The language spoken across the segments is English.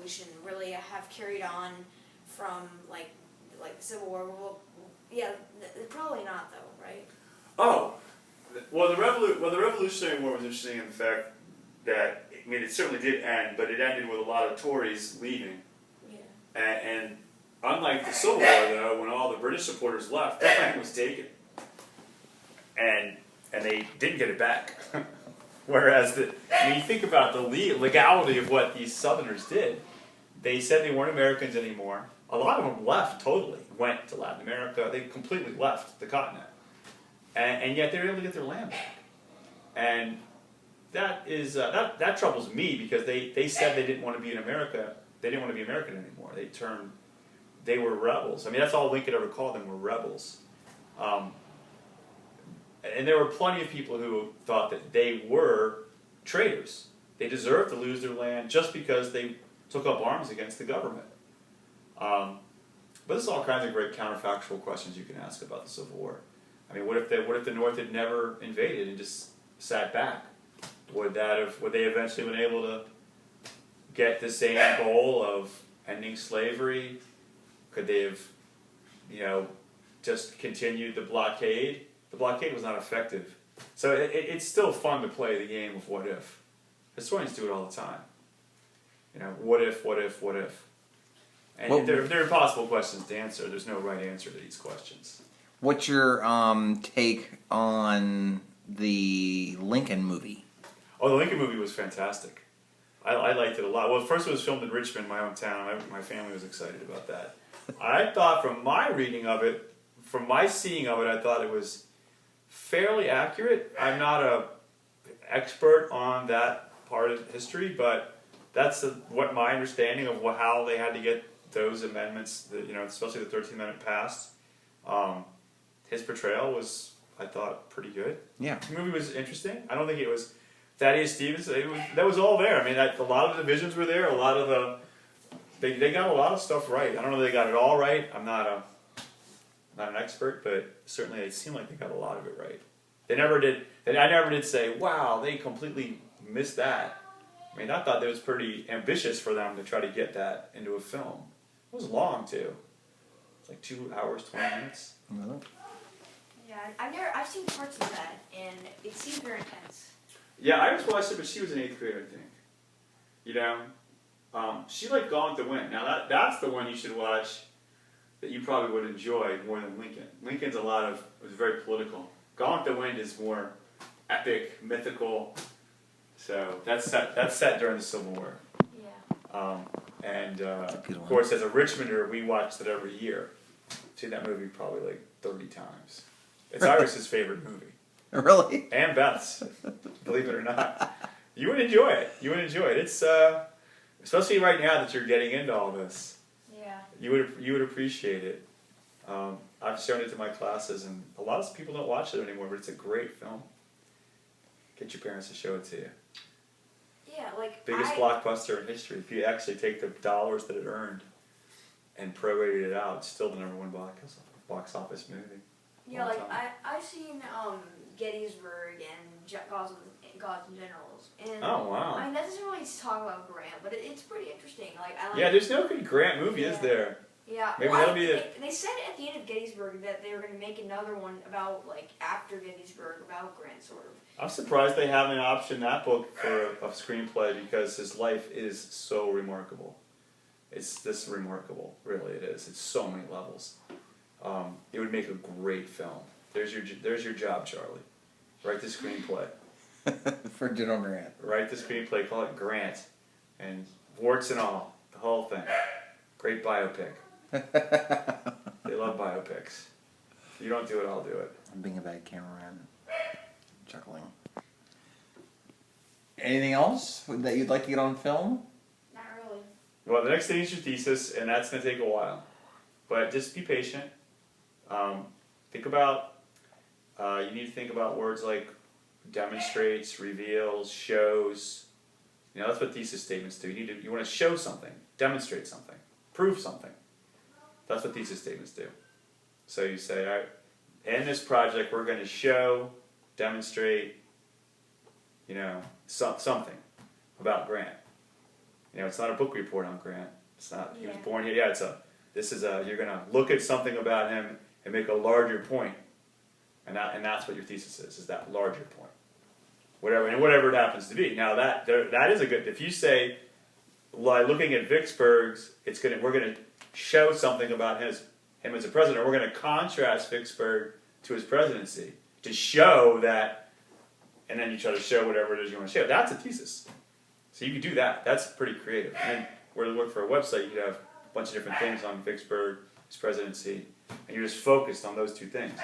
Revolution really have carried on from like the Civil War? Well, yeah, probably not though, right? Oh, well, the Revolutionary War was interesting in the fact that, I mean, it certainly did end, but it ended with a lot of Tories leaving. Yeah. And unlike the Civil War, though, when all the British supporters left, that land was taken, and they didn't get it back. Whereas, when you think about the legality of what these Southerners did, they said they weren't Americans anymore. A lot of them left totally, went to Latin America. They completely left the continent, and yet they were able to get their land back. And that is that troubles me, because they said they didn't want to be in America. They didn't want to be American anymore. They were rebels. I mean, that's all Lincoln ever called them, were rebels. And there were plenty of people who thought that they were traitors. They deserved to lose their land just because they took up arms against the government. But there's all kinds of great counterfactual questions you can ask about the Civil War. I mean, what if the North had never invaded and just sat back? Would they eventually been able to get the same goal of ending slavery? Could they have, just continued the blockade? The blockade was not effective. So it's still fun to play the game of what if. Historians do it all the time. What if? And they're impossible questions to answer. There's no right answer to these questions. What's your take on the Lincoln movie? Oh, the Lincoln movie was fantastic. I liked it a lot. Well, first it was filmed in Richmond, my hometown. My family was excited about that. I thought, from my reading of it, from my seeing of it, I thought it was fairly accurate. I'm not an expert on that part of history, but that's what my understanding of how they had to get those amendments, especially the 13th Amendment passed. His portrayal was, I thought, pretty good. Yeah. The movie was interesting. I don't think it was Thaddeus Stevens. That was all there. I mean, a lot of the divisions were there. A lot of they got a lot of stuff right. I don't know if they got it all right. I'm not an expert, but certainly it seemed like they got a lot of it right. They never did. I never did say, "Wow, they completely missed that." I mean, I thought that was pretty ambitious for them to try to get that into a film. It was long too. It's like 2 hours, 20 minutes. Really? Yeah, I've seen parts of that, and it seemed very intense. Yeah, I just watched it, but she was in 8th grade, I think. She liked Gone with the Wind. Now that's the one you should watch that you probably would enjoy more than Lincoln. Lincoln's it was very political. Gone with the Wind is more epic, mythical. So that's set during the Civil War. Yeah. Of course, as a Richmonder, we watched it every year. I've seen that movie probably like 30 times. It's Iris's favorite movie. Really? And Beth's, believe it or not. You would enjoy it. It's especially right now that you're getting into all this. Yeah. You would appreciate it. I've shown it to my classes, and a lot of people don't watch it anymore, but it's a great film. Get your parents to show it to you. Yeah, biggest blockbuster in history. If you actually take the dollars that it earned and prorated it out, it's still the #1 box office movie. Yeah, I've seen Gettysburg and Gods and Generals. And, oh wow! I mean, that doesn't really talk about Grant, but it's pretty interesting. Yeah, there's no good Grant movie, is there? Yeah. Maybe that'll be They said at the end of Gettysburg that they were going to make another one about after Gettysburg about Grant, sort of. I'm surprised they haven't optioned that book for a screenplay, because his life is so remarkable. It's this remarkable, really. It is. It's so many levels. It would make a great film. There's your job, Charlie. Write the screenplay. For General Grant. Write the screenplay. Call it Grant, and warts and all, the whole thing. Great biopic. They love biopics. If you don't do it, I'll do it. I'm being a bad cameraman. Chuckling. Anything else that you'd like to get on film? Not really. Well, the next thing is your thesis, and that's going to take a while. But just be patient. Think about, you need to think about words like demonstrates, reveals, shows. That's what thesis statements do. You want to show something, demonstrate something, prove something. That's what thesis statements do. So you say, all right, in this project, we're going to show, demonstrate, something about Grant. It's not a book report on Grant. It's not. He was Yeah. born here. Yeah, you're gonna look at something about him and make a larger point, and that's what your thesis is that larger point. Whatever it happens to be. Now that is a good. If you say, like, looking at Vicksburg's, we're gonna show something about him as a president. We're gonna contrast Vicksburg to his presidency to show that, and then you try to show whatever it is you want to show. That's a thesis. So you could do that. That's pretty creative. And then where to look for a website, you have a bunch of different things on Vicksburg, his presidency, and you're just focused on those two things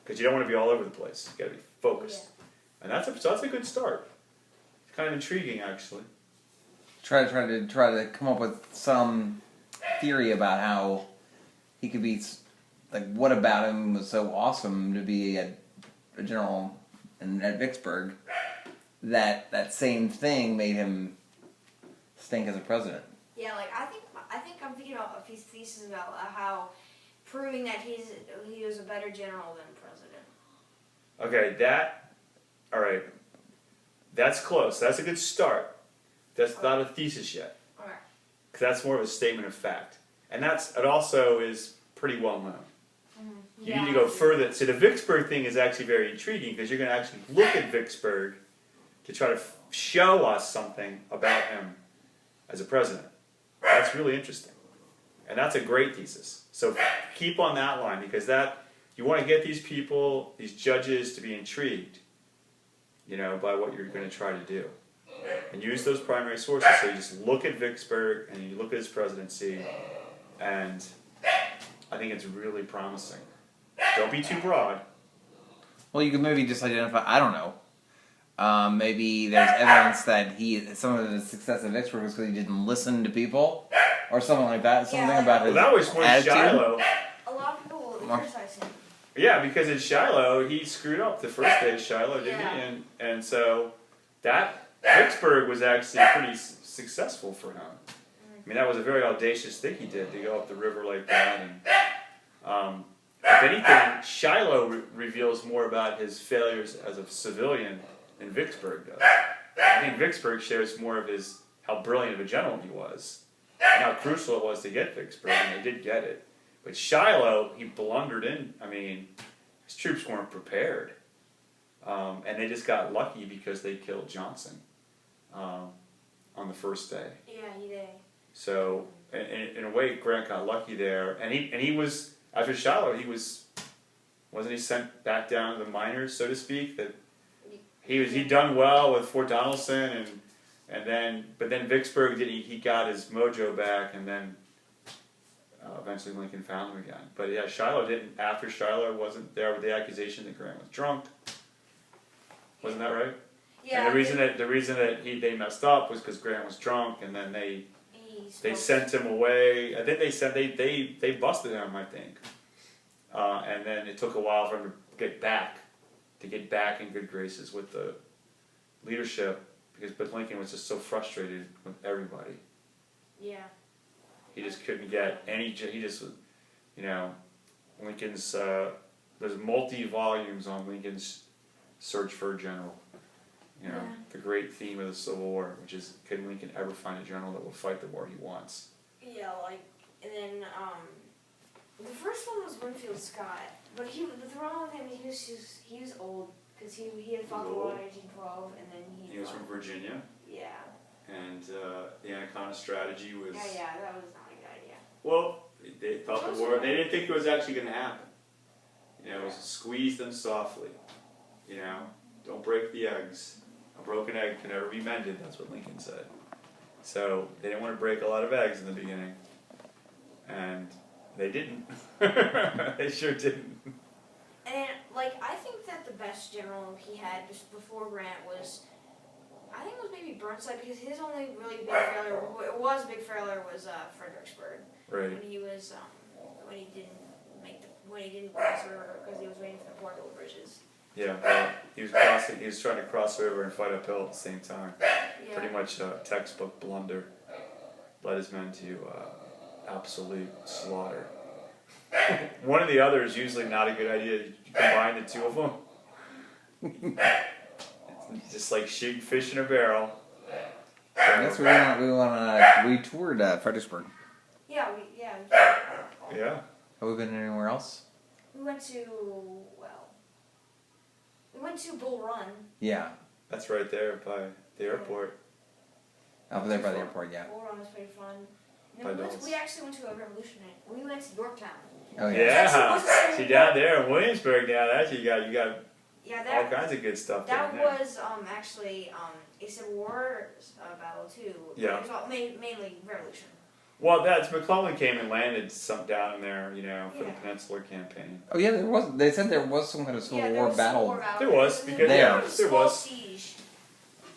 because you don't want to be all over the place. You got to be focused, and that's a good start. It's kind of intriguing, actually. Try to come up with some theory about how he could be, like, what about him was so awesome to be a general at Vicksburg that same thing made him stink as a president. Yeah, like I think I'm thinking about a piece of thesis about how proving that he was a better general than president. Okay, all right. That's close. That's a good start. That's not a thesis yet. Okay. Because that's more of a statement of fact. And it also is pretty well known. Mm-hmm. You need to go further. So the Vicksburg thing is actually very intriguing because you're going to actually look at Vicksburg to try to show us something about him as a president. That's really interesting. And that's a great thesis. So keep on that line because you want to get these people, these judges, to be intrigued, by what you're going to try to do. And use those primary sources. So you just look at Vicksburg and you look at his presidency, and I think it's really promising. Don't be too broad. Well, you could maybe just identify, I don't know. Maybe there's evidence that some of the success of Vicksburg was because he didn't listen to people, or something like that. Something about his that was more attitude. Shiloh. A lot of people will criticize him. Yeah, because in Shiloh, he screwed up the first day of Shiloh, didn't he? And so that Vicksburg was actually pretty successful for him. I mean, that was a very audacious thing he did to go up the river like that. And if anything, Shiloh reveals more about his failures as a civilian than Vicksburg does. I think Vicksburg shows more of how brilliant of a general he was, and how crucial it was to get Vicksburg, and they did get it. But Shiloh, he blundered in. I mean, his troops weren't prepared, and they just got lucky because they killed Johnson on the first day. Yeah, he did. So, in a way, Grant got lucky there, and he was after Shiloh. Wasn't he sent back down to the minors, so to speak? That he'd done well with Fort Donelson, but then Vicksburg he got his mojo back, and then eventually Lincoln found him again. But yeah, Shiloh didn't. After Shiloh wasn't there with the accusation that Grant was drunk. Wasn't that right? Yeah. And the reason that they messed up was because Grant was drunk, and then they sent him away. I think they busted him. I think, and then it took a while for him to get back in good graces with the leadership but Lincoln was just so frustrated with everybody. Yeah. He just couldn't get any. He just, Lincoln's. There's multi-volumes on Lincoln's search for a general. The great theme of the Civil War, which is, can Lincoln ever find a general that will fight the war he wants? Yeah, and then the first one was Winfield Scott, but the problem with him, he was old because he had fought the war in 1812, and then he was from Virginia. Yeah. And the Anaconda strategy was. Yeah, that was not a good idea. Well, they thought the war. They didn't think it was actually going to happen. It was squeeze them softly. Don't break the eggs. A broken egg can never be mended. That's what Lincoln said. So they didn't want to break a lot of eggs in the beginning, and they didn't. They sure didn't. And I think that the best general he had just before Grant was, I think it was maybe Burnside, because his only really big failure was Fredericksburg. Right. When he was when he didn't cross the river because he was waiting for the portable bridges. Yeah, well, he was trying to cross the river and fight uphill at the same time. Yeah. Pretty much a textbook blunder. Led his men to absolute slaughter. One or the other is usually not a good idea. You combine the two of them. It's just like shooting fish in a barrel. So I guess we toured Fredericksburg. Yeah, we Yeah. Have we been anywhere else? we went to Bull Run. Yeah, That's right there by the airport. over there by the airport. Yeah. Bull Run was pretty fun. And By then Dulles. we actually went to a Revolutionary. We went to Yorktown. Oh yeah. Yeah. See down there in Williamsburg now. Actually, you got Yeah, all that kinds of good stuff that down there. was actually a Civil War battle too. Yeah. It was all mainly Revolution. Well, that's McClellan came and landed some down in there, for the Yeah. Peninsular Campaign. Oh yeah, there was. They said there was some kind of Civil there War was a Civil battle. War battle. There was, It because- yeah, there there was a small was. siege.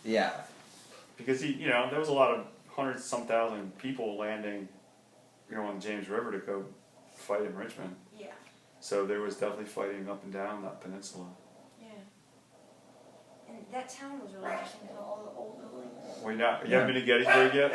Yeah. Because there was a lot of hundreds, some thousand people landing, on the James River to go fight in Richmond. Yeah. So there was definitely fighting up and down that peninsula. Yeah. And that town was really interesting. All the old buildings. You haven't been to Gettysburg yet?